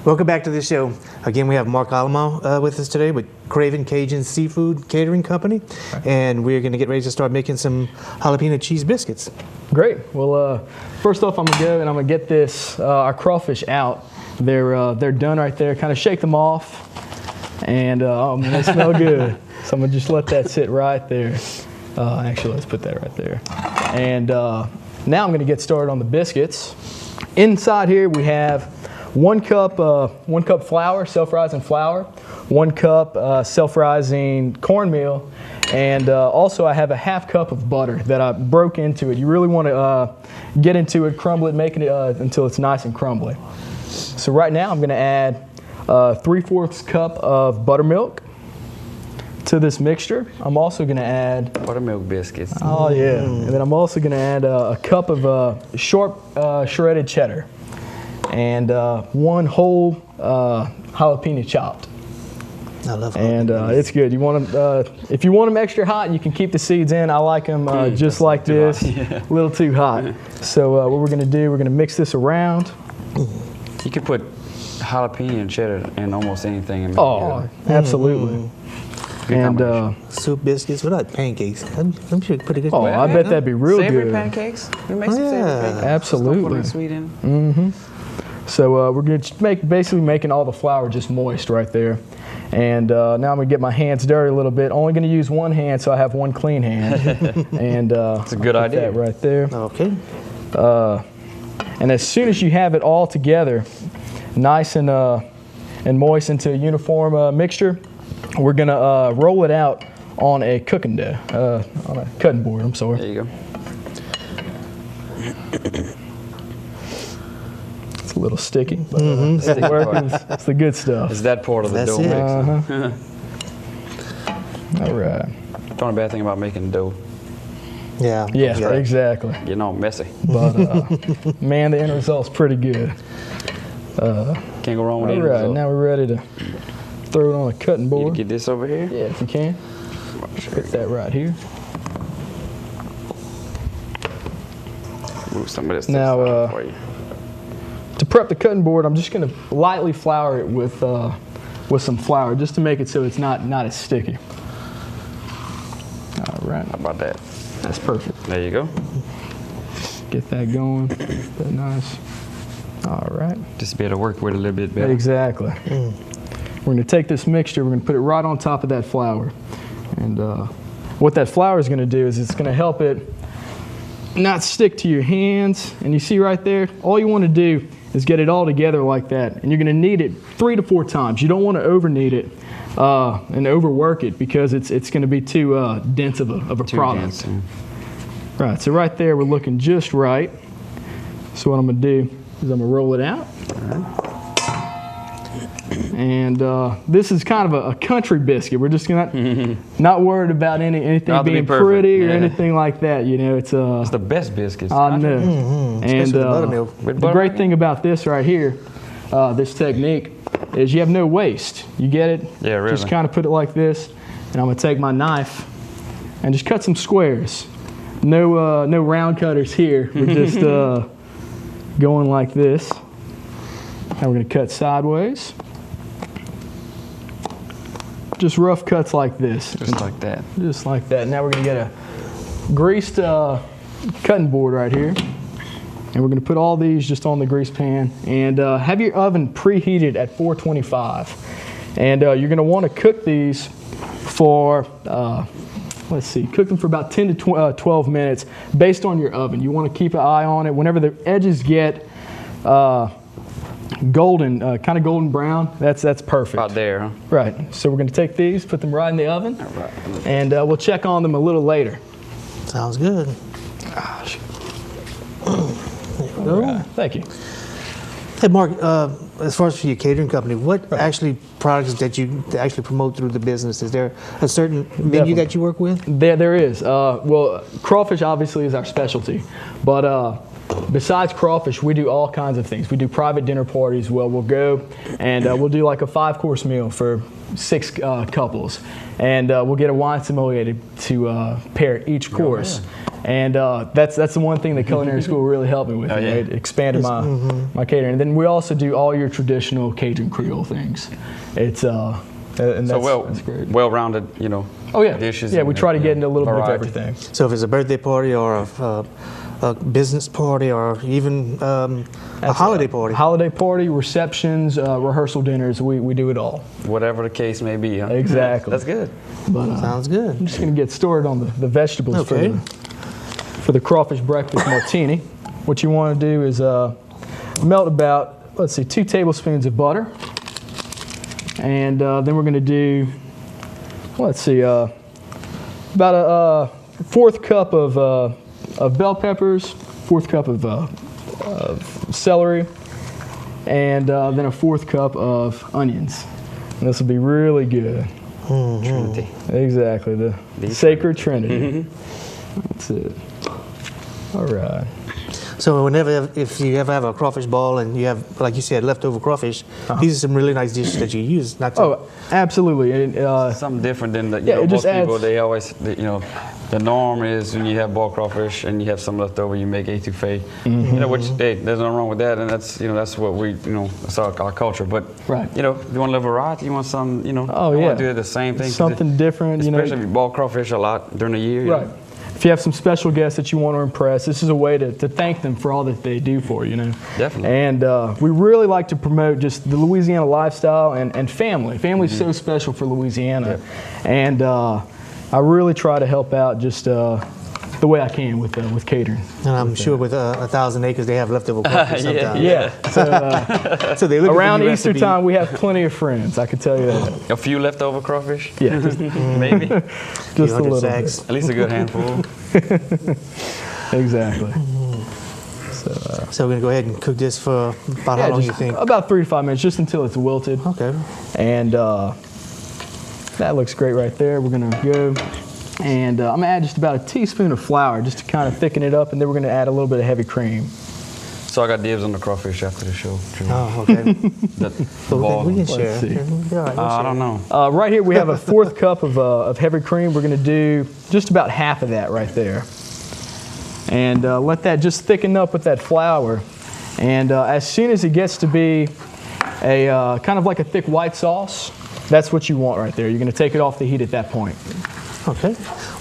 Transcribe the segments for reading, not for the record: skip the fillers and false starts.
Welcome back to the show. Again, we have Mark Alleman with us today with Craven Cajun Seafood Catering Company, and we're going to get ready to start making some jalapeno cheese biscuits. Great. Well, first off, I'm going to go and I'm going to get this our crawfish out. They're done right there. Kind of shake them off, and oh man, they smell good. So I'm going to just let that sit right there. Actually, let's put that right there. And now I'm going to get started on the biscuits. Inside here we have 1 cup flour, self-rising flour, 1 cup self-rising cornmeal, and also I have a ½ cup of butter that I broke into it. You really want to get into it, crumble it, making it until it's nice and crumbly. So right now I'm going to add 3/4 cup of buttermilk to this mixture. I'm also going to add buttermilk biscuits. Oh yeah, and then I'm also going to add a cup of sharp shredded cheddar. And 1 whole jalapeno chopped. I love it. And it's good. You want them, if you want them extra hot, you can keep the seeds in. I like them just like this, a little too hot. So what we're going to do, we're going to mix this around. You can put jalapeno and cheddar in almost anything. And Absolutely. And soup biscuits without pancakes. I'm sure you put a good. Oh, I bet that'd be real savory good. Pancakes. We make some savory pancakes. Absolutely. Put sweet in. So we're going to basically making all the flour just moist right there. And now I'm going to get my hands dirty a little bit. Only going to use 1 hand, so I have 1 clean hand. And it's a good idea. That right there. Okay. And as soon as you have it all together, nice and moist into a uniform mixture, we're going to roll it out on a cooking dough, on a cutting board. I'm sorry. There you go. It's a little sticky, but it's working. It's the good stuff. It's that part of the dough mix. All right. The only bad thing about making dough. Yeah, exactly. You know, messy. But man, the end result's pretty good. Can't go wrong with it. All right, now we're ready to throw it on a cutting board. You get this over here? Yeah, if you can. Put that right here. Move some of this now, for you. To prep the cutting board, I'm just going to lightly flour it with some flour, just to make it so it's not as sticky. All right. How about that? That's perfect. There you go. Get that going. That nice. All right. Just be able to work with it a little bit better. Exactly. We're going to take this mixture, we're going to put it right on top of that flour. And what that flour is going to do is it's going to help it not stick to your hands. And you see right there, all you want to do is get it all together like that. And you're going to knead it 3 to 4 times. You don't want to over knead it and overwork it, because it's going to be too dense of a product. Dense, yeah. Right, so right there we're looking just right. So what I'm going to do is I'm going to roll it out. All right. And this is kind of a country biscuit. We're just not worried about anything being pretty or anything like that. You know, it's the best biscuits. I know. And the great thing about this right here, this technique, is you have no waste. You get it? Yeah, really. Just kind of put it like this, and I'm gonna take my knife and just cut some squares. No round cutters here. We're just going like this. Now we're gonna cut sideways. Just rough cuts like this. Just like that. Just like that. Now we're going to get a greased cutting board right here. And we're going to put all these just on the grease pan. And have your oven preheated at 425. And you're going to want to cook these for, let's see, cook them for about 10 to 12 minutes based on your oven. You want to keep an eye on it. Whenever the edges get golden, kind of golden brown, that's perfect. About there, huh? Right. So we're going to take these, put them right in the oven, and we'll check on them a little later. Sounds good. Gosh. There you go. Right. Thank you. Hey, Mark, as far as for your catering company, what actually products that you actually promote through the business? Is there a certain menu that you work with? There is. Well, crawfish obviously is our specialty, but besides crawfish, we do all kinds of things. We do private dinner parties. Well, we'll go and we'll do like a 5-course meal for 6 couples, and we'll get a wine sommelier to pair each course. And that's the one thing that culinary school really helped me with. Right? It expanded my catering. And then we also do all your traditional Cajun Creole things. It's and that's great. Well-rounded, you know. Oh yeah, dishes. Yeah, we try to get into a little variety. bit of everything. So if it's a birthday party or a business party or even a holiday party. Holiday party, receptions, rehearsal dinners, we do it all. Whatever the case may be. Huh? Exactly. That's good. But, Sounds good. I'm just going to get started on the vegetables for the crawfish breakfast martini. What you want to do is melt about, 2 tablespoons of butter. And then we're going to do, about a 1/4 cup of bell peppers, 1/4 cup of celery, and then a 1/4 cup of onions. And this will be really good. Trinity. Exactly, the sacred trinity. That's it. All right. So if you ever have a crawfish ball and you have, like you said, leftover crawfish, these are some really nice dishes that you use. Not to Absolutely. And, something different than the, most people, they always, the norm is when you have boiled crawfish and you have some left over, you make etouffee. Which, hey, there's nothing wrong with that, and that's what we, that's our culture. But, you want a little variety, you want some, you want to do the same thing. Something different, Especially if you boil crawfish a lot during the year. Right. If you have some special guests that you want to impress, this is a way to thank them for all that they do for you, Definitely. And we really like to promote just the Louisiana lifestyle and family. Family's so special for Louisiana. And I really try to help out just the way I can with catering. And I'm sure with 1,000 acres, they have leftover crawfish sometimes. So they look around at the Easter time, we have plenty of friends, I can tell you that. A few leftover crawfish? Yeah. Maybe. Just a little sacks. At least a good handful. Exactly. So we're going to go ahead and cook this for about how long you think? About 3 to 5 minutes, just until it's wilted. Okay. And that looks great right there. We're going to go and I'm going to add just about a teaspoon of flour just to kind of thicken it up, and then we're going to add a little bit of heavy cream. So I got dibs on the crawfish after the show. Oh, okay. The ball. We can share. Let's see. I don't know. Right here we have a 1/4 cup of heavy cream. We're going to do just about half of that right there. And let that just thicken up with that flour. And as soon as it gets to be a kind of like a thick white sauce, that's what you want right there. You're going to take it off the heat at that point. Okay.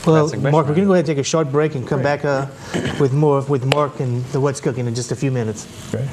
Well, Mark, we're going to go ahead and take a short break and come back with more with Mark and the What's Cooking in just a few minutes. Okay.